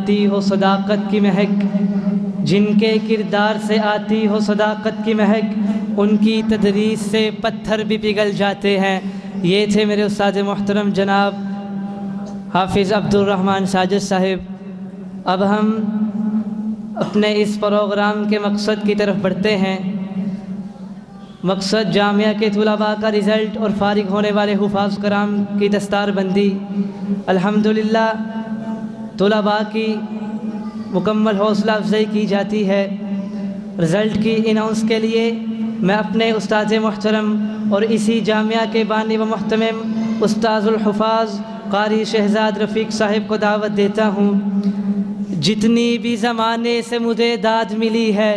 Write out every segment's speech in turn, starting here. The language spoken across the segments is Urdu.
آتی ہو صداقت کی مہک، جن کے کردار سے آتی ہو صداقت کی مہک، ان کی تدریس سے پتھر بھی پگھل جاتے ہیں۔ یہ تھے میرے استاد محترم جناب حافظ عبد الرحمن ساجد صاحب۔ اب ہم اپنے اس پروگرام کے مقصد کی طرف بڑھتے ہیں۔ مقصد جامعہ کے طلباء کا رزلٹ اور فارغ ہونے والے حفاظ کرام کی دستار بندی۔ الحمدللہ طلباء کی مکمل حوصلہ افزائی کی جاتی ہے۔ رزلٹ کی اناؤنس کے لیے میں اپنے استاد محترم اور اسی جامعہ کے بانی و محتمم استاذ الحفاظ قاری شہزاد رفیق صاحب کو دعوت دیتا ہوں۔ جتنی بھی زمانے سے مجھے داد ملی ہے،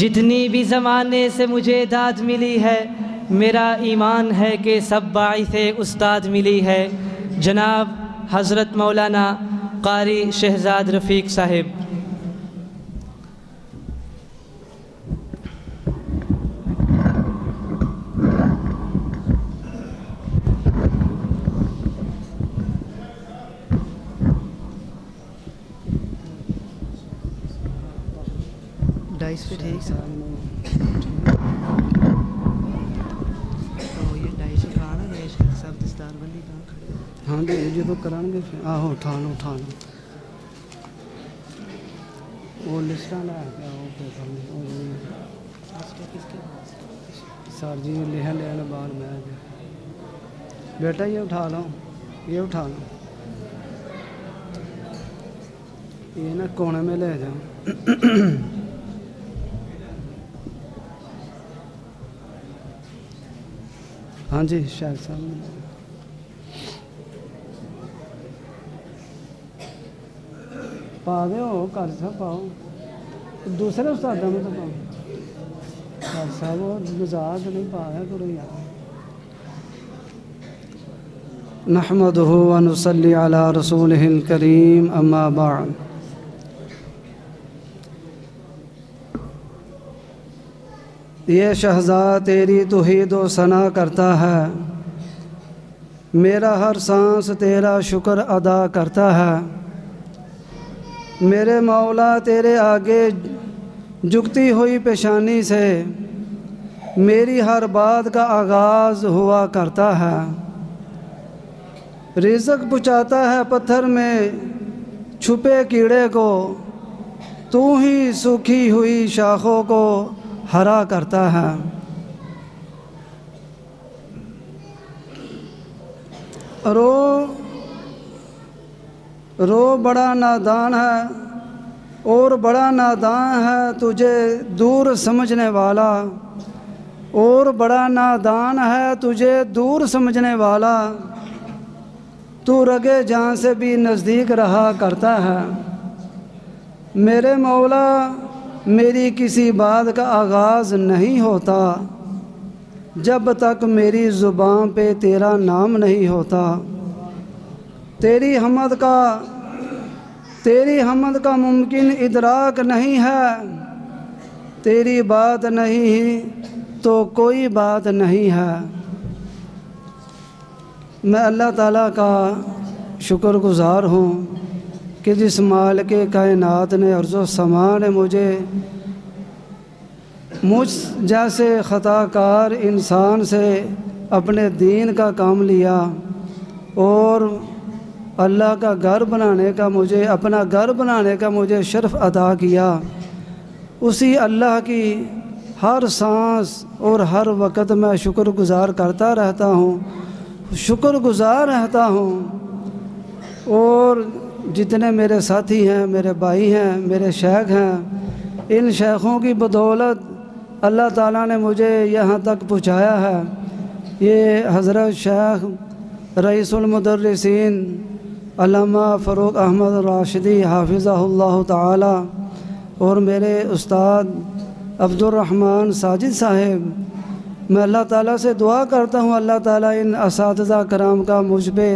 جتنی بھی زمانے سے مجھے داد ملی ہے، میرا ایمان ہے کہ سب باعث استاد ملی ہے۔ جناب حضرت مولانا قاری شہزاد رفیق صاحب۔ ڈائس پہ ٹھیک سر یہ ڈائس کھانا گئے سب دستار بندی کہاں کھڑے؟ ہاں جی تو کران گے آہو اٹھانا وہ لسٹاں لے کے آؤ سر جی لکھا لینا بعد میں بیٹا یہ اٹھا لو یہ نا کونے میں لے جاؤ۔ ہاں جی شاہد صاحب پا دو کر صاحب پاؤ، دوسرے استادوں میں تو پاؤ کر صاحب اور مزاج نہیں پایا کرو یار۔ نحمدہ ونصلی علی رسولہ الکریم، اما بعد۔ یہ شہزاد تیری توحید و ثنا کرتا ہے، میرا ہر سانس تیرا شکر ادا کرتا ہے۔ میرے مولا تیرے آگے جھکتی ہوئی پیشانی سے میری ہر بات کا آغاز ہوا کرتا ہے۔ رزق پہنچاتا ہے پتھر میں چھپے کیڑے کو، تو ہی سوکھی ہوئی شاخوں کو ہرا کرتا ہے۔ رو بڑا نادان ہے اور بڑا نادان ہے تجھے دور سمجھنے والا، اور بڑا نادان ہے تجھے دور سمجھنے والا، تو رگے جان سے بھی نزدیک رہا کرتا ہے۔ میرے مولا میری کسی بات کا آغاز نہیں ہوتا جب تک میری زبان پہ تیرا نام نہیں ہوتا۔ تیری حمد کا ممکن ادراک نہیں ہے، تیری بات نہیں تو کوئی بات نہیں ہے۔ میں اللہ تعالیٰ کا شکر گزار ہوں کہ جس مالک کائنات نے ارض و سما نے مجھ جیسے خطا کار انسان سے اپنے دین کا کام لیا اور اللہ کا گھر بنانے کا اپنا گھر بنانے کا مجھے شرف عطا کیا۔ اسی اللہ کی ہر سانس اور ہر وقت میں شکر گزار کرتا رہتا ہوں، شکر گزار رہتا ہوں۔ اور جتنے میرے ساتھی ہیں، میرے بھائی ہیں، میرے شیخ ہیں، ان شیخوں کی بدولت اللہ تعالیٰ نے مجھے یہاں تک پہنچایا ہے۔ یہ حضرت شیخ رئیس المدرسین علامہ فاروق احمد راشدی حافظہ اللہ تعالی اور میرے استاد عبد الرحمن ساجد صاحب، میں اللہ تعالیٰ سے دعا کرتا ہوں اللہ تعالیٰ ان اساتذہ کرام کا مجھ پہ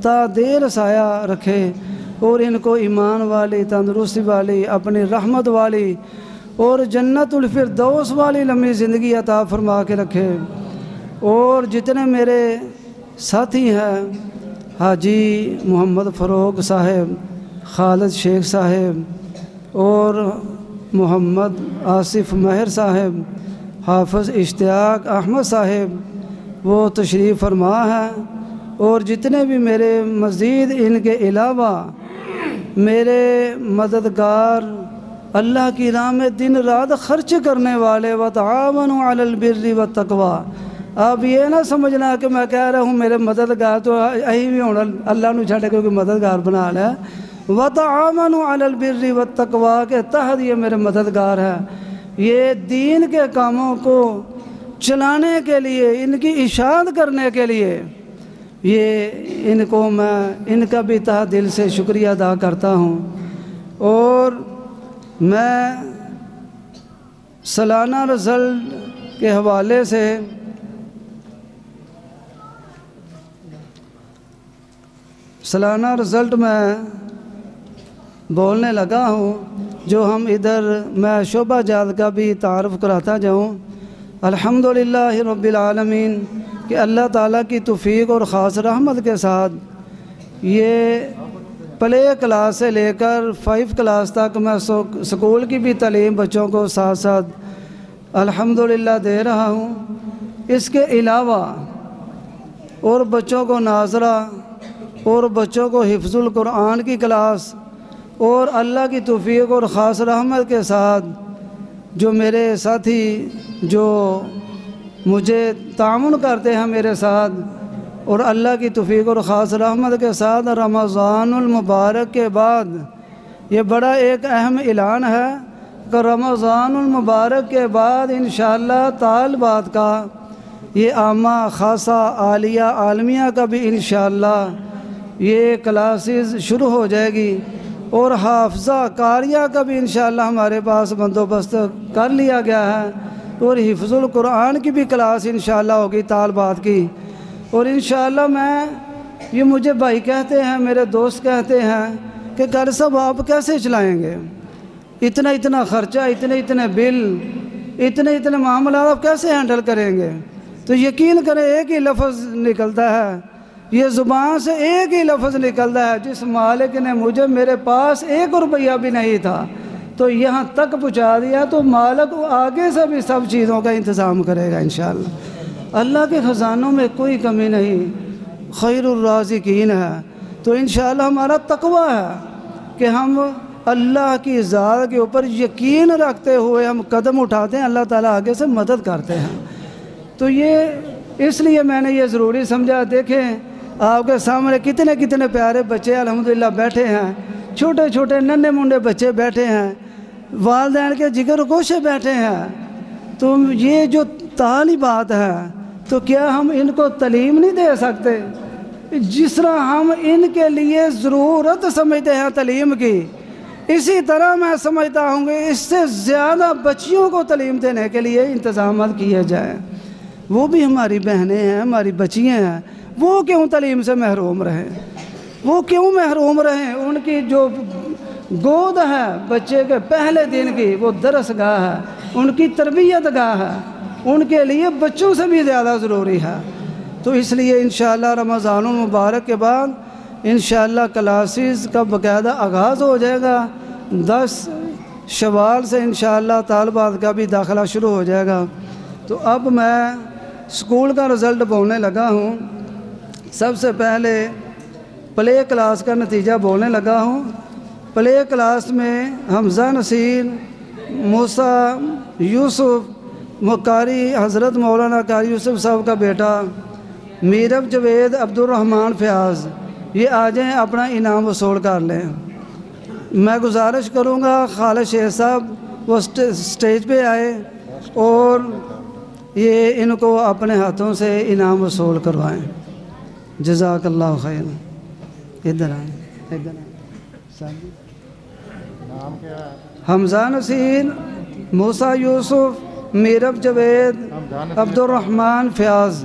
تا دیر سایہ رکھے اور ان کو ایمان والی، تندرستی والی، اپنی رحمت والی اور جنت الفردوس والی لمبی زندگی عطا فرما کے رکھے۔ اور جتنے میرے ساتھی ہیں، حاجی محمد فاروق صاحب، خالد شیخ صاحب اور محمد آصف مہر صاحب، حافظ اشتیاق احمد صاحب وہ تشریف فرما ہیں، اور جتنے بھی میرے مزید ان کے علاوہ میرے مددگار اللہ کی راہ میں دن رات خرچ کرنے والے، وتعاونوا علی البر والتقوی۔ آپ یہ نہ سمجھنا کہ میں کہہ رہا ہوں میرے مددگار تو اہی بھی ہونا اللہ نو چھڑ کے مددگار بنا لیا۔ وتعاونوا علی البر والتقوی کے تحت یہ میرے مددگار ہیں، یہ دین کے کاموں کو چلانے کے لیے، ان کی اشاعت کرنے کے لیے، یہ ان کو میں ان کا بھی تہ دل سے شکریہ ادا کرتا ہوں۔ اور میں سالانہ رزلٹ کے حوالے سے سالانہ رزلٹ میں بولنے لگا ہوں، جو ہم ادھر میں شعبہ جات کا بھی تعارف کراتا جاؤں۔ الحمدللہ رب العالمین کہ اللہ تعالیٰ کی توفیق اور خاص رحمت کے ساتھ یہ پلے کلاس سے لے کر 5 کلاس تک میں سکول کی بھی تعلیم بچوں کو ساتھ ساتھ الحمدللہ دے رہا ہوں۔ اس کے علاوہ اور بچوں کو ناظرہ اور بچوں کو حفظ القرآن کی کلاس، اور اللہ کی توفیق اور خاص رحمت کے ساتھ جو میرے ساتھی جو مجھے تعاون کرتے ہیں میرے ساتھ، اور اللہ کی توفیق اور خاص رحمت کے ساتھ رمضان المبارک کے بعد یہ بڑا ایک اہم اعلان ہے کہ رمضان المبارک کے بعد انشاءاللہ طالبات کا یہ عامہ خاصہ عالیہ عالمیہ کا بھی انشاءاللہ یہ کلاسز شروع ہو جائے گی، اور حافظہ قاریہ کا بھی انشاءاللہ ہمارے پاس بندوبست کر لیا گیا ہے، اور حفظ القرآن کی بھی کلاس انشاءاللہ ہوگی طالبات کی۔ اور انشاءاللہ میں یہ مجھے بھائی کہتے ہیں، میرے دوست کہتے ہیں کہ قاری صاحب آپ کیسے چلائیں گے، اتنا خرچہ، اتنے بل، اتنے معاملات آپ کیسے ہینڈل کریں گے؟ تو یقین کریں ایک ہی لفظ نکلتا ہے، یہ زبان سے ایک ہی لفظ نکلتا ہے، جس مالک نے مجھے میرے پاس 1 روپیہ بھی نہیں تھا تو یہاں تک پہنچا دیا، تو مالک آگے سے بھی سب چیزوں کا انتظام کرے گا انشاءاللہ۔ اللہ کے خزانوں میں کوئی کمی نہیں، خیر الرازقین ہے۔ تو انشاءاللہ ہمارا تقوی ہے کہ ہم اللہ کی ذات کے اوپر یقین رکھتے ہوئے ہم قدم اٹھاتے ہیں، اللہ تعالیٰ آگے سے مدد کرتے ہیں۔ تو یہ اس لیے میں نے یہ ضروری سمجھا۔ دیکھیں آپ کے سامنے کتنے پیارے بچے الحمدللہ بیٹھے ہیں، چھوٹے ننھے منڈے بچے بیٹھے ہیں، والدین کے جگر گوشے بیٹھے ہیں۔ تو یہ جو طالبات ہے تو کیا ہم ان کو تعلیم نہیں دے سکتے؟ جس طرح ہم ان کے لیے ضرورت سمجھتے ہیں تعلیم کی، اسی طرح میں سمجھتا ہوں کہ اس سے زیادہ بچیوں کو تعلیم دینے کے لیے انتظامات کیے جائیں۔ وہ بھی ہماری بہنیں ہیں، ہماری بچیاں ہیں، وہ کیوں تعلیم سے محروم رہیں؟ وہ کیوں محروم رہیں؟ ان کی جو گود ہے بچے کے پہلے دن کی، وہ درس گاہ ہے، ان کی تربیت گاہ ہے، ان کے لیے بچوں سے بھی زیادہ ضروری ہے۔ تو اس لیے انشاءاللہ رمضان المبارک کے بعد انشاءاللہ کلاسز کا باقاعدہ آغاز ہو جائے گا۔ 10 شوال سے انشاءاللہ طالبات کا بھی داخلہ شروع ہو جائے گا۔ تو اب میں اسکول کا رزلٹ بولنے لگا ہوں۔ سب سے پہلے پلے کلاس کا نتیجہ بولنے لگا ہوں۔ پلے کلاس میں حمزہ نصیر، موسیٰ یوسف، قاری حضرت مولانا قاری یوسف صاحب کا بیٹا میرب جوید عبد الرحمن فیاض، یہ آ جائیں اپنا انعام وصول کر لیں۔ میں گزارش کروں گا خالد شیخ صاحب وہ سٹیج پہ آئے اور یہ ان کو اپنے ہاتھوں سے انعام وصول کروائیں۔ جزاک اللہ خیر۔ ادھر آئیں، حمزہ نصیر، موسیٰ یوسف، میرب جوید، عبد الرحمن فیاض۔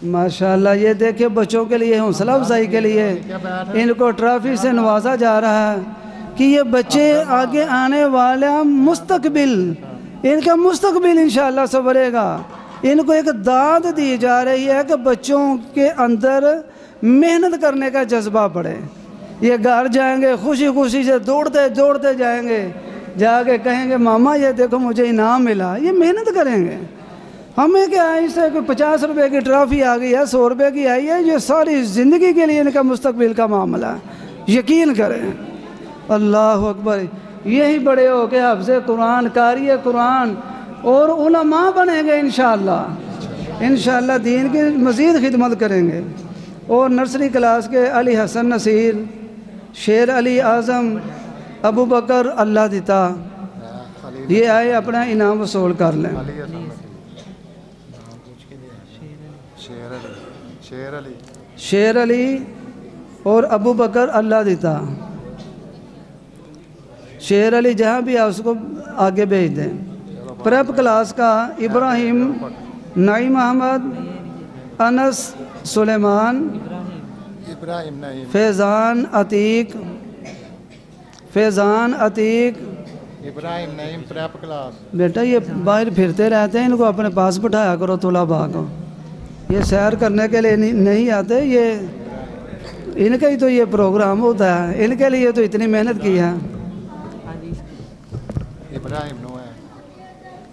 ماشاءاللہ یہ دیکھیں بچوں کے لیے حوصلہ افزائی کے لیے ان کو ٹرافی سے نوازا جا رہا ہے کہ یہ بچے آگے آنے والا مستقبل، ان کا مستقبل انشاءاللہ سنورے گا۔ ان کو ایک داد دی جا رہی ہے کہ بچوں کے اندر محنت کرنے کا جذبہ پڑے. یہ گھر جائیں گے خوشی خوشی سے دوڑتے دوڑتے جائیں گے, جا کے کہیں گے ماما یہ دیکھو مجھے انعام ملا. یہ محنت کریں گے. ہمیں کیا ہے, اس سے کوئی 50 روپے کی ٹرافی آ گئی ہے, 100 روپے کی آئی ہے, یہ ساری زندگی کے لیے ان کا مستقبل کا معاملہ ہے. یقین کریں. اللہ اکبر. یہی بڑے ہو کے حافظ قرآن, قاری قرآن اور علماء بنیں گے انشاءاللہ. انشاءاللہ دین کی مزید خدمت کریں گے. اور نرسری کلاس کے علی حسن نصیر, شیر علی اعظم, ابو بکر اللہ دیتا, یہ آئے اپنا انعام وصول کر لیں. شیر علی اور ابو بکر اللہ دیتا. شیر علی جہاں بھی آپ اس کو آگے بھیج دیں. پریپ کلاس کا ابراہیم, نعیم احمد, انس سلیمان, فیضان عتیق, ابراہیم نعیم پریپ کلاس. بیٹا یہ باہر پھرتے رہتے ہیں, ان کو اپنے پاس بٹھایا کرو طلباء کو. یہ سیر کرنے کے لیے نہیں آتے, یہ ان کا ہی تو یہ پروگرام ہوتا ہے, ان کے لیے تو اتنی محنت کی ہے.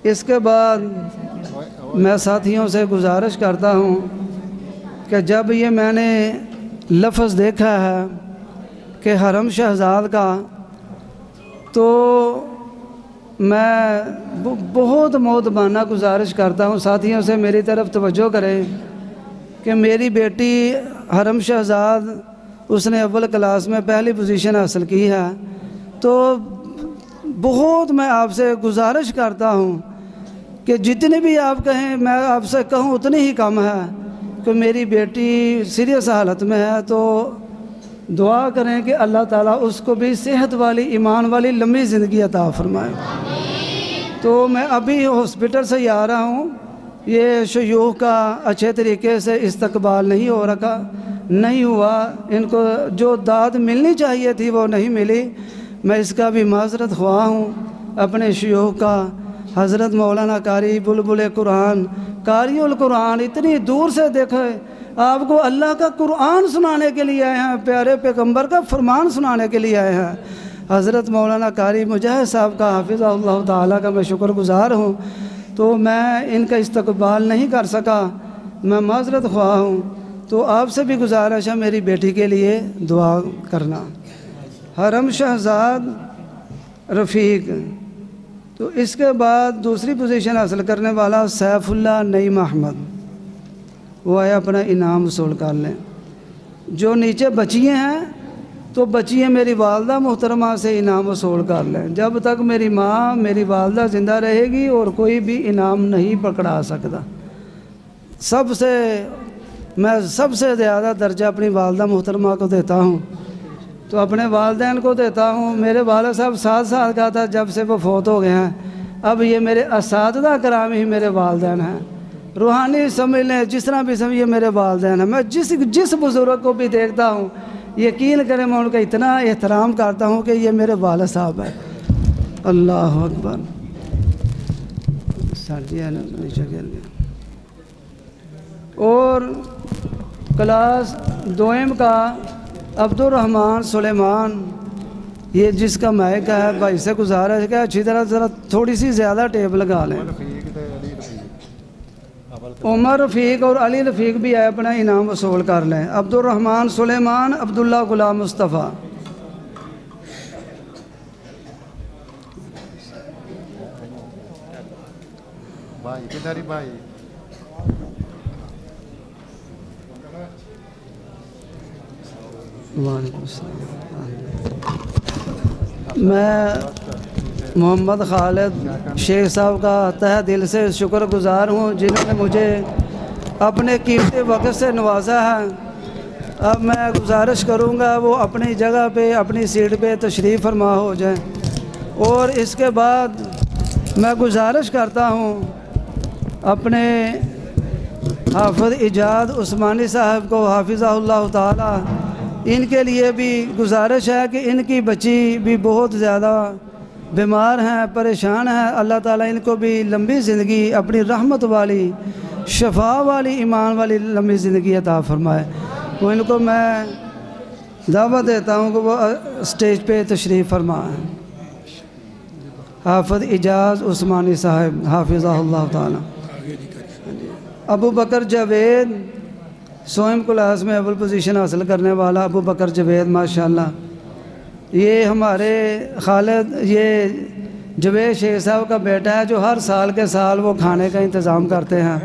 اس کے بعد میں ساتھیوں سے گزارش کرتا ہوں کہ جب یہ میں نے لفظ دیکھا ہے کہ حرم شہزاد کا, تو میں بہت مؤدبانہ گزارش کرتا ہوں ساتھیوں سے میری طرف توجہ کریں کہ میری بیٹی حرم شہزاد, اس نے اول کلاس میں پہلی پوزیشن حاصل کی ہے. تو بہت میں آپ سے گزارش کرتا ہوں کہ جتنی بھی آپ کہیں, میں آپ سے کہوں اتنی ہی کم ہے کہ میری بیٹی سیریس حالت میں ہے. تو دعا کریں کہ اللہ تعالیٰ اس کو بھی صحت والی, ایمان والی لمبی زندگی عطا فرمائے. تو میں ابھی ہاسپٹل سے ہی آ رہا ہوں. یہ شیوخ کا اچھے طریقے سے استقبال نہیں ہوا. ان کو جو داد ملنی چاہیے تھی وہ نہیں ملی. میں اس کا بھی معذرت خواہ ہوں اپنے شیوخ کا. حضرت مولانا قاری بلبل قرآن, قاری القرآن, اتنی دور سے دیکھے آپ کو اللہ کا قرآن سنانے کے لیے آئے ہیں, پیارے پیغمبر کا فرمان سنانے کے لیے آئے ہیں. حضرت مولانا قاری مجاہد صاحب کا حافظہ اللہ تعالیٰ کا میں شکر گزار ہوں. تو میں ان کا استقبال نہیں کر سکا, میں معذرت خواہ ہوں. تو آپ سے بھی گزارش ہے میری بیٹی کے لیے دعا کرنا. حرم شہزاد رفیق. تو اس کے بعد دوسری پوزیشن حاصل کرنے والا سیف اللہ نعیم احمد, وہ آئے اپنا انعام وصول کر لیں. جو نیچے بچیاں ہیں تو بچیاں میری والدہ محترمہ سے انعام وصول کر لیں. جب تک میری ماں, میری والدہ زندہ رہے گی اور کوئی بھی انعام نہیں پکڑا سکتا. میں سب سے زیادہ درجہ اپنی والدہ محترمہ کو دیتا ہوں. تو اپنے والدین کو دیتا ہوں. میرے والد صاحب 7 سال کا تھا جب سے وہ فوت ہو گئے ہیں. اب یہ میرے اساتذہ کرام ہی میرے والدین ہیں. روحانی سمجھ لیں, جس طرح بھی سمجھ, یہ میرے والدین ہیں. میں جس بزرگ کو بھی دیکھتا ہوں, یقین کریں میں ان کا اتنا احترام کرتا ہوں کہ یہ میرے والد صاحب ہیں. اللہ اکبر. اور کلاس دوئم کا عبد الرحمن سلیمان, یہ جس کا مائک ہے, بھائی سے گزارا ہے کہ اچھی طرح ذرا تھوڑی سی زیادہ ٹیپ لگا لیں. عمر رفیق اور علی رفیق بھی آئے اپنا انعام وصول کر لیں. عبد الرحمن سلیمان, عبداللہ غلام مصطفیٰ. بھائی کدھر ہی بھائی. وعلیکم السلام. میں محمد خالد شیخ صاحب کا تہ دل سے شکر گزار ہوں جنہوں نے مجھے اپنے قیمتی وقت سے نوازا ہے. اب میں گزارش کروں گا وہ اپنی جگہ پہ, اپنی سیٹ پہ تشریف فرما ہو جائیں. اور اس کے بعد میں گزارش کرتا ہوں اپنے حافظ ایجاد عثمانی صاحب کو حافظہ اللہ تعالی, ان کے لیے بھی گزارش ہے کہ ان کی بچی بھی بہت زیادہ بیمار ہیں، پریشان ہیں، اللہ تعالیٰ ان کو بھی لمبی زندگی، اپنی رحمت والی، شفا والی، ایمان والی لمبی زندگی عطا فرمائے۔ وہ ان کو میں دعوت دیتا ہوں کہ وہ اسٹیج پہ تشریف فرمائیں۔ حافظ اعجاز عثمانی صاحب حافظہ اللہ تعالیٰ۔ ابو بکر جاوید سوئم کلاس میں اول پوزیشن حاصل کرنے والا ابو بکر جاوید ماشاءاللہ، یہ ہمارے خالد، یہ جاوید شیخ صاحب کا بیٹا ہے جو ہر سال کے سال وہ کھانے کا انتظام کرتے ہیں۔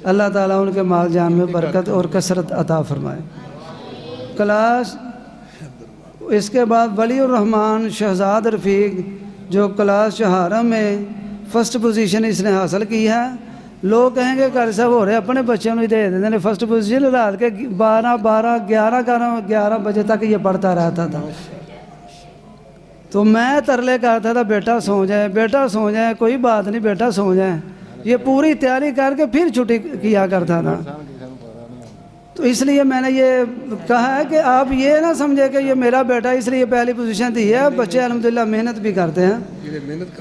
اللہ تعالیٰ ان کے مال جان میں برکت اور کثرت عطا فرمائے۔ کلاس اس کے بعد ولی الرحمن شہزاد رفیق جو کلاس چہارم میں فرسٹ پوزیشن اس نے حاصل کی ہے۔ لوگ کہیں گے قاری صاحب ہو رہے اپنے بچوں نے دے دیتے ہیں فرسٹ پوزیشن، رات کے 11 بجے تک یہ پڑھتا رہتا تھا۔ تو میں ترلے کرتا تھا بیٹا سو جائے، بیٹا سو جائے، کوئی بات نہیں بیٹا سو جائے، یہ پوری تیاری کر کے پھر چھٹی کیا کرتا تھا۔ تو اس لیے میں نے یہ کہا ہے کہ آپ یہ نہ سمجھے کہ یہ میرا بیٹا اس لیے پہلی پوزیشن دی ہے، بچے الحمدللہ محنت بھی کرتے ہیں۔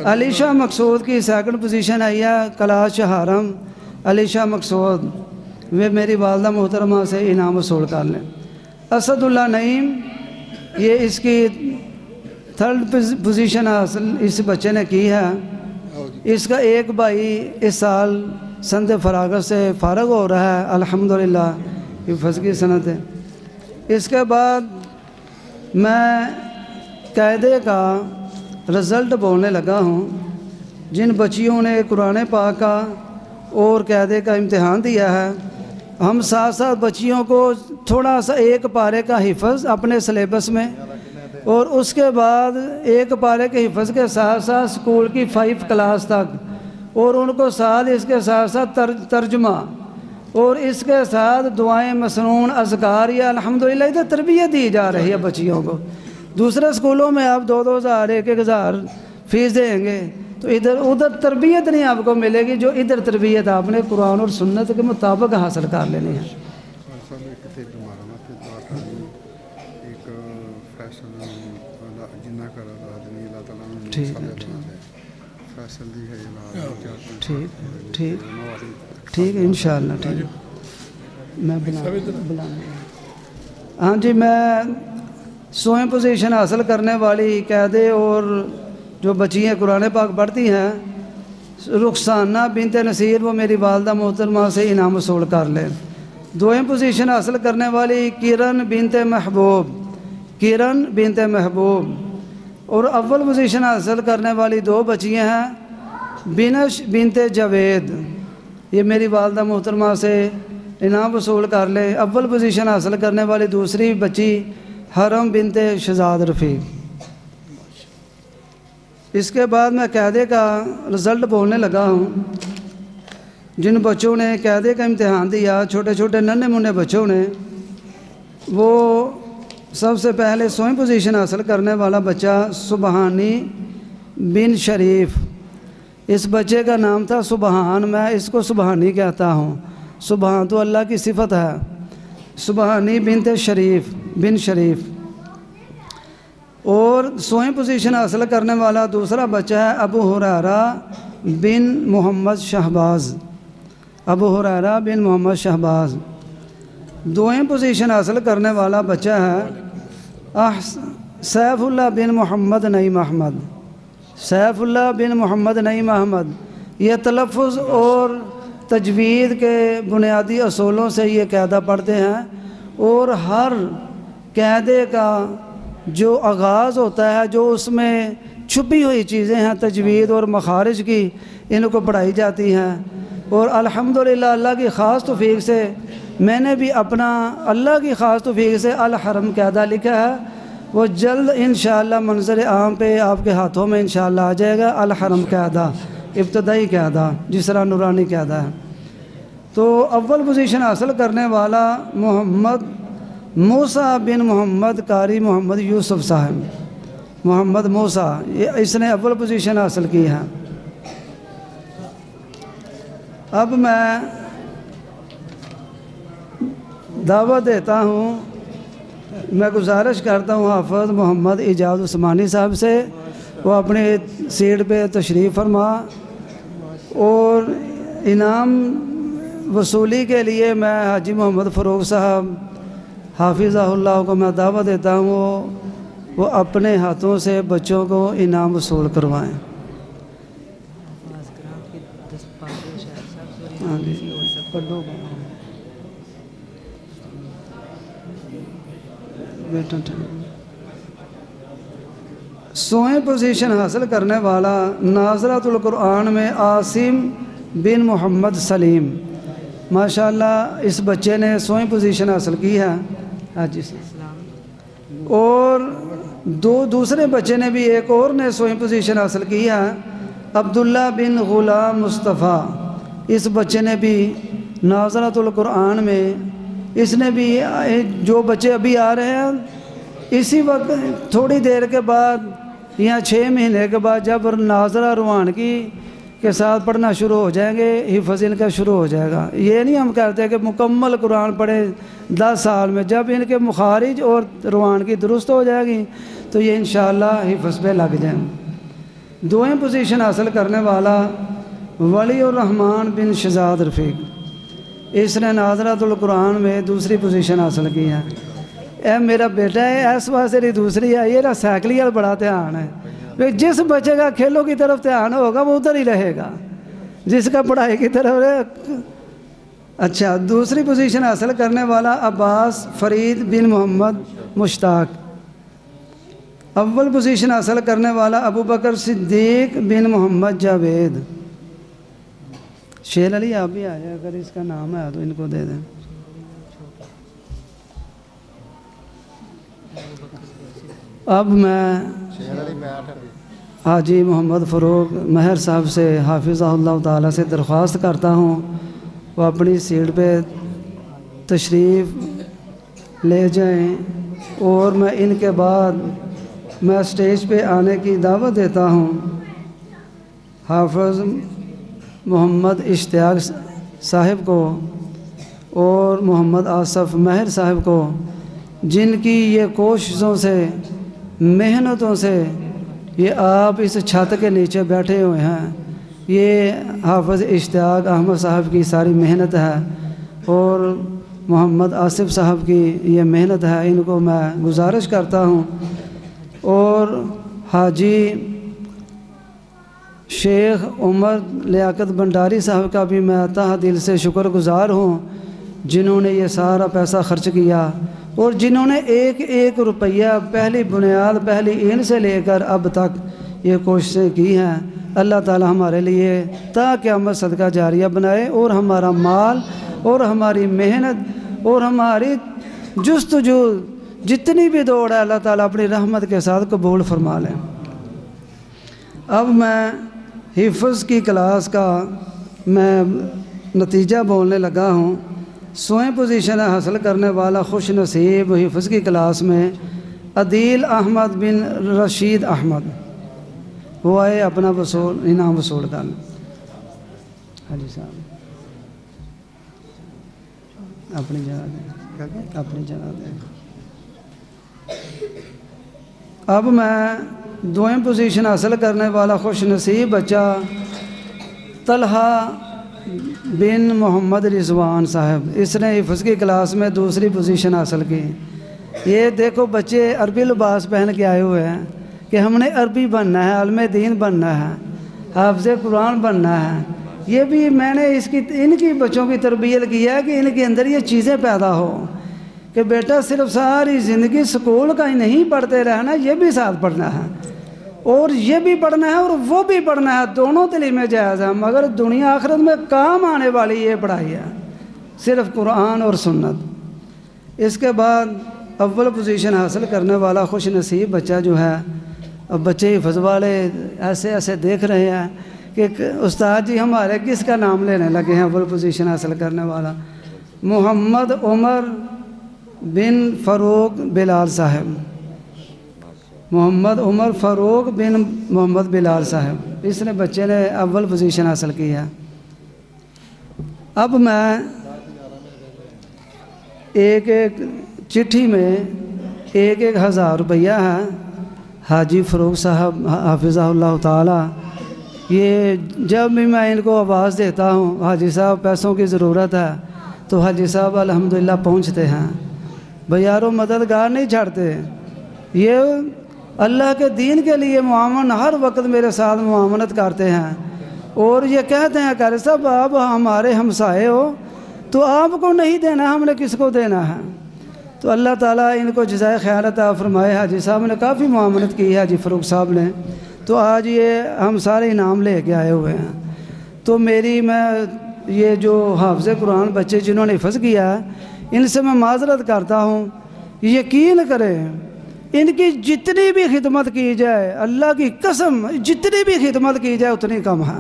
علی شاہ مقصود کی سیکنڈ پوزیشن آئی ہے کلاس چہارم، علی شاہ مقصود، وہ میری والدہ محترمہ سے انعام وصول کر لیں۔ اسد اللہ نعیم، یہ اس کی تھرڈ پوزیشن حاصل اس بچے نے کی ہے۔ اس کا ایک بھائی اس سال سند فراغت سے فارغ ہو رہا ہے الحمدللہ، حفظ کی سند ہے۔ اس کے بعد میں قاعدے کا رزلٹ بولنے لگا ہوں۔ جن بچیوں نے قرآن پاک کا اور قاعدے کا امتحان دیا ہے، ہم ساتھ ساتھ بچیوں کو تھوڑا سا ایک پارے کا حفظ اپنے سلیبس میں، اور اس کے بعد ایک پارے کے حفظ کے ساتھ ساتھ اسکول کی 5 کلاس تک، اور ان کو ساتھ اس کے ساتھ ساتھ ترجمہ، اور اس کے ساتھ دعائیں مسنون، اذکار، یہ الحمدللہ ادھر تربیت دی جا رہی ہے بچیوں کو۔ دوسرے اسکولوں میں آپ 2-2 ہزار 1-1 ہزار فیس دیں گے تو ادھر تربیت نہیں آپ کو ملے گی، جو ادھر تربیت آپ نے قرآن اور سنت کے مطابق حاصل کر لینی ہے۔ ٹھیک ہے انشاءاللہ، ٹھیک ہے میں بلا ہاں جی، میں سوئم پوزیشن حاصل کرنے والی قاعدے اور جو بچیاں قرآن پاک پڑھتی ہیں، رخسانہ بنت نصیر، وہ میری والدہ محترمہ سے انعام وصول کر لیں۔ دوئم پوزیشن حاصل کرنے والی کرن بنت محبوب، اور اول پوزیشن حاصل کرنے والی 2 بچیاں ہیں، بنش بنت جاوید، یہ میری والدہ محترمہ سے انعام وصول کر لیں۔ اول پوزیشن حاصل کرنے والی دوسری بچی حرم بنت شہزاد رفیق۔ اس کے بعد میں قاعدے کا رزلٹ بولنے لگا ہوں۔ جن بچوں نے قاعدے کا امتحان دیا، چھوٹے چھوٹے ننھے منھے بچوں نے، وہ سب سے پہلے سوئم پوزیشن حاصل کرنے والا بچہ سبحانی بن شریف، اس بچے کا نام تھا سبحان، میں اس کو سبحانی کہتا ہوں، سبحان تو اللہ کی صفت ہے، سبحانی بن شریف۔ اور سوئم پوزیشن حاصل کرنے والا دوسرا بچہ ہے ابو ہریرہ بن محمد شہباز۔ دوئم پوزیشن حاصل کرنے والا بچہ ہے سیف اللہ بن محمد نعیم احمد۔ یہ تلفظ اور تجوید کے بنیادی اصولوں سے یہ قاعدہ پڑھتے ہیں، اور ہر قاعدے کا جو آغاز ہوتا ہے، جو اس میں چھپی ہوئی چیزیں ہیں تجوید اور مخارج کی، ان کو پڑھائی جاتی ہیں۔ اور الحمدللہ اللہ کی خاص توفیق سے میں نے بھی اپنا اللہ کی خاص توفیق سے الحرم قاعدہ لکھا ہے، وہ جلد انشاءاللہ منظر عام پہ آپ کے ہاتھوں میں انشاءاللہ آ جائے گا۔ الحرم قاعدہ ابتدائی قاعدہ جس طرح نورانی قاعدہ ہے۔ تو اول پوزیشن حاصل کرنے والا محمد موسیٰ بن محمد قاری محمد یوسف صاحب، محمد موسیٰ، اس نے اول پوزیشن حاصل کی ہے۔ اب میں دعوت دیتا ہوں، میں گزارش کرتا ہوں حافظ محمد اعجاز عثمانی صاحب سے وہ اپنے سیٹ پہ تشریف فرما، اور انعام وصولی کے لیے میں حاجی محمد فاروق صاحب حافظہ اللہ کو میں دعوت دیتا ہوں وہ اپنے ہاتھوں سے بچوں کو انعام وصول کروائیں۔ ہاں جی بیٹا سوئیں پوزیشن حاصل کرنے والا ناظرۃ القرآن میں عاصم بن محمد سلیم، ماشاءاللہ اس بچے نے سوئیں پوزیشن حاصل کی ہے۔ ہاں جی، اور دوسرے بچے نے بھی، ایک اور نے سوئیں پوزیشن حاصل کی ہے، عبداللہ بن غلام مصطفیٰ، اس بچے نے بھی ناظرۃ القرآن میں، اس نے بھی، جو بچے ابھی آ رہے ہیں اسی وقت تھوڑی دیر کے بعد یا 6 مہینے کے بعد جب ناظرہ روانگی کے ساتھ پڑھنا شروع ہو جائیں گے، حفظ ان کا شروع ہو جائے گا۔ یہ نہیں ہم کہتے کہ مکمل قرآن پڑھیں 10 سال میں، جب ان کے مخارج اور روانگی درست ہو جائے گی تو یہ انشاءاللہ حفظ پہ لگ جائیں۔ دوئیں پوزیشن حاصل کرنے والا ولی الرحمن بن شہزاد رفیق، اس نے ناظرۃ القرآن میں دوسری پوزیشن حاصل کی ہے۔ اے میرا بیٹا ہے، اس واسطے نہیں دوسری ہے، یہ سائیکلیال بڑا دھیان ہے۔ جس بچے کا کھیلوں کی طرف دھیان ہوگا وہ ادھر ہی رہے گا، جس کا پڑھائی کی طرف رہے۔ اچھا، دوسری پوزیشن حاصل کرنے والا عباس فرید بن محمد مشتاق، اول پوزیشن حاصل کرنے والا ابو بکر صدیق بن محمد جاوید۔ شیل علی آپ بھی آئے، اگر اس کا نام ہے تو ان کو دے دیں۔ اب میں حاجی محمد فاروق مہر صاحب سے حافظہ اللہ تعالیٰ سے درخواست کرتا ہوں وہ اپنی سیٹ پہ تشریف لے جائیں، اور میں ان کے بعد میں اسٹیج پہ آنے کی دعوت دیتا ہوں حافظ محمد اشتیاق صاحب کو اور محمد آصف مہر صاحب کو، جن کی یہ کوششوں سے، محنتوں سے یہ آپ اس چھت کے نیچے بیٹھے ہوئے ہیں۔ یہ حافظ اشتیاق احمد صاحب کی ساری محنت ہے اور محمد آصف صاحب کی یہ محنت ہے، ان کو میں گزارش کرتا ہوں۔ اور حاجی شیخ عمر لیاقت بنڈاری صاحب کا بھی میں تہ دل سے شکر گزار ہوں، جنہوں نے یہ سارا پیسہ خرچ کیا اور جنہوں نے ایک ایک روپیہ پہلی بنیاد، پہلی اینٹ سے لے کر اب تک یہ کوششیں کی ہیں۔ اللہ تعالی ہمارے لیے تا قیامت صدقہ جاریہ بنائے، اور ہمارا مال اور ہماری محنت اور ہماری جستجو جتنی بھی دوڑ ہے اللہ تعالیٰ اپنی رحمت کے ساتھ قبول فرما لیں۔ اب میں حفظ کی کلاس کا میں نتیجہ بولنے لگا ہوں۔ سوئیں پوزیشن حاصل کرنے والا خوش نصیب حفظ کی کلاس میں عدیل احمد بن رشید احمد، وہ آئے اپنا انعام وصول کر لیں۔ حاجی صاحب اپنی جگہ دیں، اپنی جگہ دیں۔ اب میں دوئیں پوزیشن حاصل کرنے والا خوش نصیب بچہ طلحہ بن محمد رضوان صاحب، اس نے حفظ کی کلاس میں دوسری پوزیشن حاصل کی۔ یہ دیکھو بچے عربی لباس پہن کے آئے ہوئے ہیں کہ ہم نے عربی بننا ہے، عالم دین بننا ہے، حافظ قرآن بننا ہے۔ یہ بھی میں نے ان کی بچوں کی تربیت کی ہے کہ ان کے اندر یہ چیزیں پیدا ہو کہ بیٹا صرف ساری زندگی سکول کا ہی نہیں پڑھتے رہنا، یہ بھی ساتھ پڑھنا ہے، اور یہ بھی پڑھنا ہے اور وہ بھی پڑھنا ہے، دونوں تعلیمیں جائز ہیں، مگر دنیا آخرت میں کام آنے والی یہ پڑھائی ہے، صرف قرآن اور سنت۔ اس کے بعد اول پوزیشن حاصل کرنے والا خوش نصیب بچہ جو ہے، اب بچے حفظ والے ایسے ایسے دیکھ رہے ہیں کہ استاد جی ہمارے کس کا نام لینے لگے ہیں۔ اول پوزیشن حاصل کرنے والا محمد عمر بن فاروق بلال صاحب، محمد عمر فاروق بن محمد بلال صاحب، اس نے بچے نے اول پوزیشن حاصل کی ہے۔ اب میں ایک ایک چٹھی میں 1,000 روپیہ ہے، حاجی فروغ صاحب حافظہ اللہ تعالی، یہ جب بھی میں ان کو آواز دیتا ہوں حاجی صاحب پیسوں کی ضرورت ہے تو حاجی صاحب الحمدللہ پہنچتے ہیں۔ بھئی یارو مددگار نہیں چھاڑتے، یہ اللہ کے دین کے لیے معاون ہر وقت میرے ساتھ معاونت کرتے ہیں، اور یہ کہتے ہیں قاری صاحب آپ ہمارے ہمسائے ہو تو آپ کو نہیں دینا، ہم نے کس کو دینا ہے؟ تو اللہ تعالیٰ ان کو جزائے خیر عطا فرمائے۔ حاجی صاحب نے کافی معاونت کی ہے، حاجی فروغ صاحب نے، تو آج یہ ہم سارے انعام لے کے آئے ہوئے ہیں۔ تو میں یہ جو حافظ قرآن بچے جنہوں نے حفظ کیا ہے ان سے میں معذرت کرتا ہوں، یقین کریں ان کی جتنی بھی خدمت کی جائے، اللہ کی قسم جتنی بھی خدمت کی جائے اتنی کم ہے۔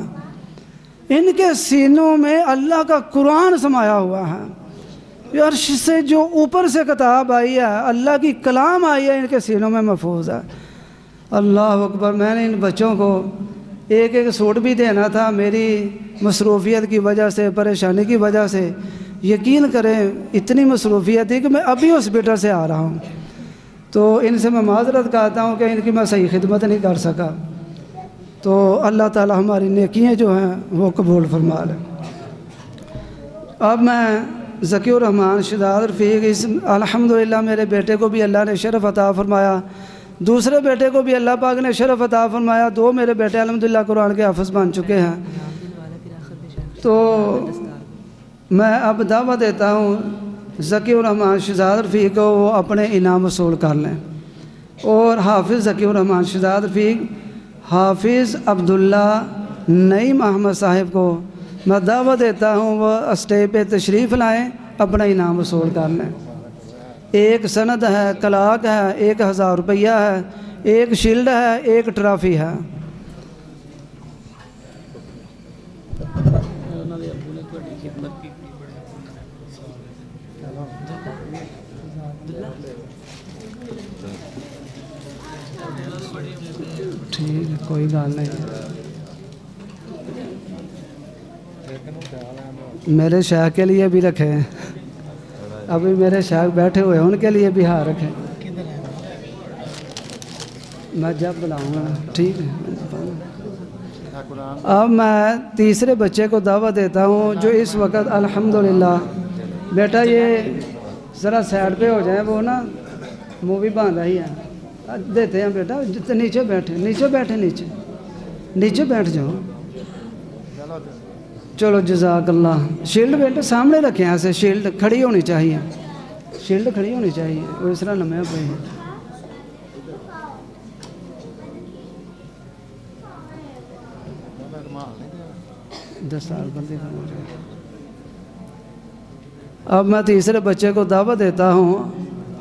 ان کے سینوں میں اللہ کا قرآن سمایا ہوا ہے، عرش سے جو اوپر سے کتاب آئی ہے، اللہ کی کلام آئی ہے، ان کے سینوں میں محفوظ ہے۔ اللہ اکبر۔ میں نے ان بچوں کو ایک سوٹ بھی دینا تھا، میری مصروفیت کی وجہ سے، پریشانی کی وجہ سے، یقین کریں اتنی مصروفیت تھی کہ میں ابھی ہاسپٹل سے آ رہا ہوں، تو ان سے میں معذرت کرتا ہوں کہ ان کی میں صحیح خدمت نہیں کر سکا۔ تو اللہ تعالی ہماری نیکیاں جو ہیں وہ قبول فرما لے۔ اب میں ذکی الرحمن شہزاد رفیق، الحمدللہ میرے بیٹے کو بھی اللہ نے شرف عطا فرمایا، دوسرے بیٹے کو بھی اللہ پاک نے شرف عطا فرمایا، 2 میرے بیٹے الحمدللہ قرآن کے حافظ بن چکے ہیں۔ تو میں اب دعوت دیتا ہوں ذکی الرحمن شہزاد رفیق کو وہ اپنے انعام وصول کر لیں، اور حافظ ذکی الرحمن شہزاد رفیق حافظ عبداللہ نعیم احمد صاحب کو میں دعوت دیتا ہوں وہ اسٹیج پہ تشریف لائیں، اپنا انعام وصول کر لیں۔ ایک سند ہے، کلاک ہے، 1000 روپیہ ہے، ایک شیلڈ ہے، ایک ٹرافی ہے۔ ٹھیک ہے، کوئی گل نہیں۔ میرے شیخ کے لیے بھی رکھیں، ابھی میرے شیخ بیٹھے ہوئے ہیں ان کے لیے بھی ہاں رکھیں، میں جب بلاؤں گا۔ ٹھیک ہے۔ اب میں تیسرے بچے کو دعوت دیتا ہوں جو اس وقت الحمدللہ، بیٹا یہ ذرا سائڈ پہ ہو جائیں، وہ نا مووی بن رہی ہے، دیتے ہیں بیٹا، نیچے بیٹھے، نیچے بیٹھے، نیچے بیٹھ جاؤ۔ چلو جزاک اللہ۔ شیلڈ بیٹا سامنے رکھیں، ایسے شیلڈ کھڑی ہونی چاہیے، شیلڈ کھڑی ہونی چاہیے، وہ اس طرح لمحے پہ 10 سال بندے کا ہو جائے۔ اب میں تیسرے بچے کو دعوت دیتا ہوں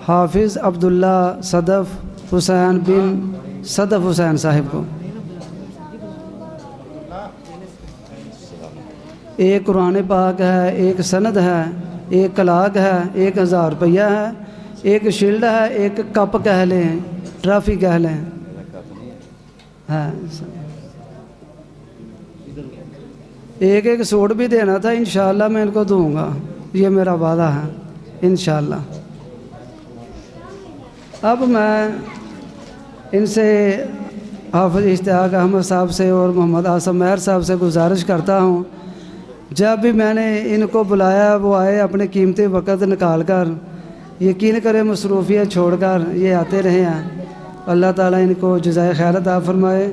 حافظ عبداللہ صدف حسین بن صدف حسین صاحب کو۔ ایک قرآن پاک ہے، ایک سند ہے، ایک کلاک ہے، 1000 روپیہ ہے، ایک شیلڈ ہے، ایک کپ کہہ لیں، ٹرافی کہہ لیں ہے، ایک سوٹ بھی دینا تھا، انشاءاللہ میں ان کو دوں گا، یہ میرا وعدہ ہے انشاءاللہ۔ اب میں ان سے حافظ اشتیاق احمد صاحب سے اور محمد آصف مہر صاحب سے گزارش کرتا ہوں، جب بھی میں نے ان کو بلایا وہ آئے اپنے قیمتی وقت نکال کر، یقین کریں مصروفیت چھوڑ کر یہ آتے رہے ہیں۔ اللہ تعالیٰ ان کو جزائے خیر عطا فرمائے،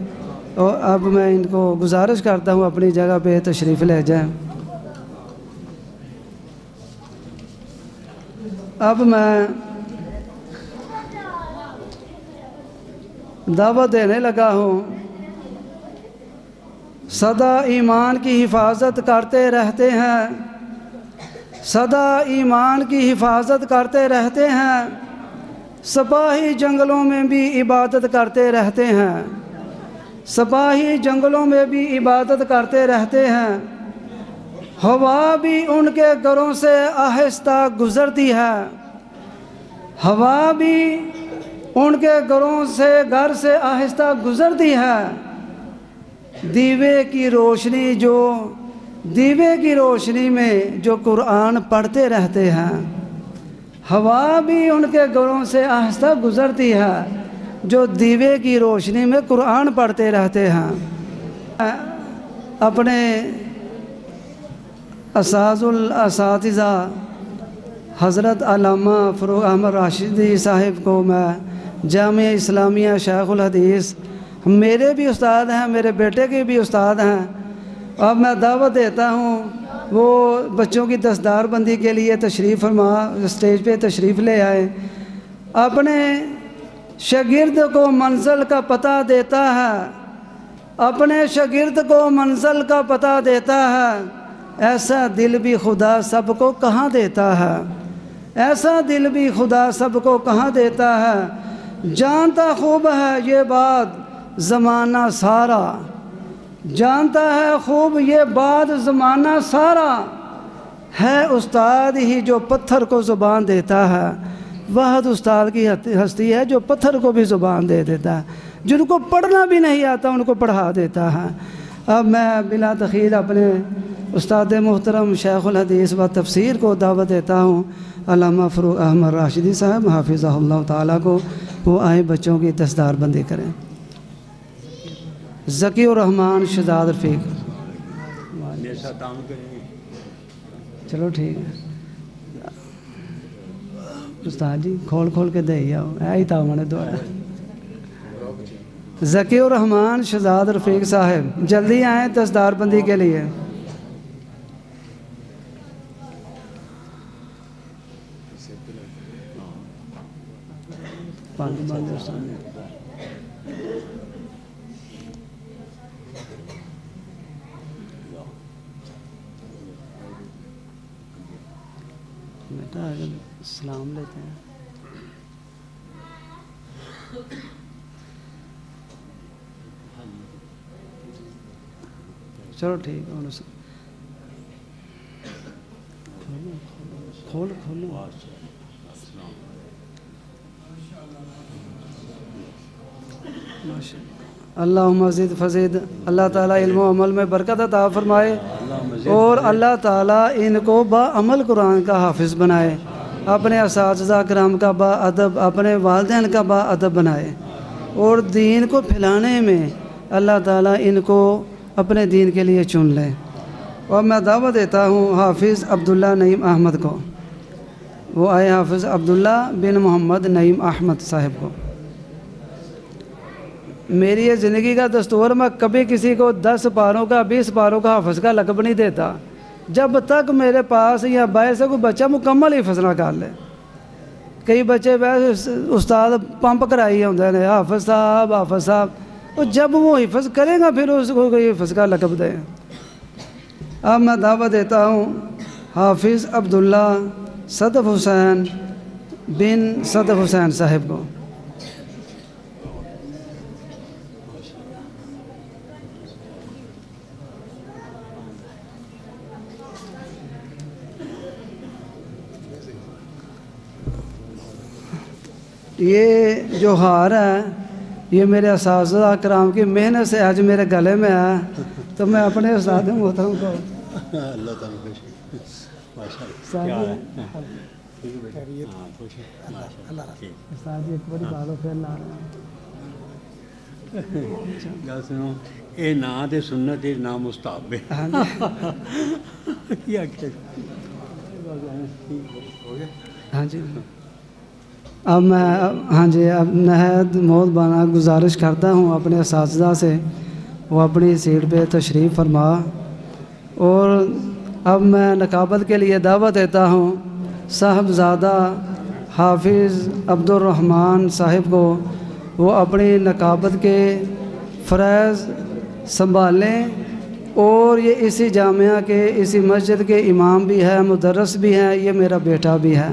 اور اب میں ان کو گزارش کرتا ہوں اپنی جگہ پہ تشریف لے جائیں۔ اب میں دعوت دینے لگا ہوں، سدا ایمان کی حفاظت کرتے رہتے ہیں، سدا ایمان کی حفاظت کرتے رہتے ہیں، سپاہی جنگلوں میں بھی عبادت کرتے رہتے ہیں، سپاہی جنگلوں میں بھی عبادت کرتے رہتے ہیں، ہوا بھی ان کے گھروں سے آہستہ گزرتی ہے، ہوا بھی ان کے گھروں سے گھر سے آہستہ گزرتی ہے، دیوے کی روشنی میں جو قرآن پڑھتے رہتے ہیں، ہوا بھی ان کے گھروں سے آہستہ گزرتی ہے، جو دیوے کی روشنی میں قرآن پڑھتے رہتے ہیں۔ اپنے اساتذہ حضرت علامہ فروغ احمد راشدی صاحب کو میں جامعہ اسلامیہ شیخ الحدیث میرے بھی استاد ہیں، میرے بیٹے کے بھی استاد ہیں، اب میں دعوت دیتا ہوں وہ بچوں کی دستار بندی کے لیے تشریف فرما اسٹیج پہ تشریف لے آئے۔ اپنے شاگرد کو منزل کا پتہ دیتا ہے، اپنے شاگرد کو منزل کا پتہ دیتا ہے، ایسا دل بھی خدا سب کو کہاں دیتا ہے، ایسا دل بھی خدا سب کو کہاں دیتا ہے۔ جانتا خوب ہے یہ بات زمانہ سارا، جانتا ہے خوب یہ بات زمانہ سارا، ہے استاد ہی جو پتھر کو زبان دیتا ہے، واحد استاد کی ہستی ہے جو پتھر کو بھی زبان دے دیتا ہے، جن کو پڑھنا بھی نہیں آتا ان کو پڑھا دیتا ہے۔ اب میں بلا تخیر اپنے استاد محترم شیخ الحدیث و تفسیر کو دعوت دیتا ہوں، علامہ فروغ احمد راشدی صاحب حافظہ اللہ تعالیٰ کو، وہ آئیں بچوں کی دستار بندی کریں۔ ذکی الرحمان شہزاد رفیق، چلو ٹھیک ہے استاد جی، کھول کھول کے دے آؤ، ہی تھا میں نے دوڑا۔ ذکی الرحمان شہزاد رفیق صاحب جلدی آئیں دستار بندی کے لیے۔ بیٹا سلام لیتے ہیں۔ چلو ٹھیک ہے، کھول کھولو۔ اللہم زد فزد، اللہ تعالیٰ علم و عمل میں برکت عطا فرمائے اور اللہ تعالیٰ ان کو با عمل قرآن کا حافظ بنائے، اپنے اساتذہ کرام کا با ادب، اپنے والدین کا با ادب بنائے، اور دین کو پھیلانے میں اللہ تعالیٰ ان کو اپنے دین کے لیے چن لے۔ اور میں دعوت دیتا ہوں حافظ عبداللہ نعیم احمد کو، وہ آئے حافظ عبداللہ بن محمد نعیم احمد صاحب کو۔ میری یہ زندگی کا دستور، میں کبھی کسی کو 10 پاروں کا 20 پاروں کا حافظ کا لقب نہیں دیتا جب تک میرے پاس یا باہر سے کوئی بچہ مکمل حفظ نہ کر لے۔ کئی بچے ویسے استاد پمپ کرائی ہوتے ہیں، حافظ صاحب، اور جب وہ حفظ کرے گا پھر اس کو کوئی حفظ کا لقب دے۔ اب میں دعوت دیتا ہوں حافظ عبداللہ صدف حسین بن صدف حسین صاحب کو۔ یہ جو ہار ہے یہ میرے اساتذہ کرام کی محنت سے آج میرے گلے میں ہے، تو میں اپنے استاد محترم کو استاد ایک بڑی بات پھر لا رہے ہیں اے نا تے سنت اے نا مستحب ہے۔ ہاں جی، اب میں اب نہایت موت بانا گزارش کرتا ہوں اپنے اساتذہ سے وہ اپنی سیٹ پہ تشریف فرما، اور اب میں نقابت کے لیے دعوت دیتا ہوں صاحبزادہ حافظ عبد الرحمن صاحب کو، وہ اپنی نقابت کے فریض سنبھالیں، اور یہ اسی جامعہ کے اسی مسجد کے امام بھی ہے، مدرس بھی ہیں، یہ میرا بیٹا بھی ہے۔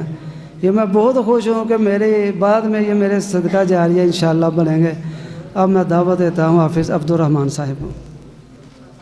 یہ میں بہت خوش ہوں کہ میرے بعد میں یہ میرے صدقہ جاریہ انشاءاللہ بنیں گے۔ اب میں دعوت دیتا ہوں حافظ عبد الرحمن صاحب کو۔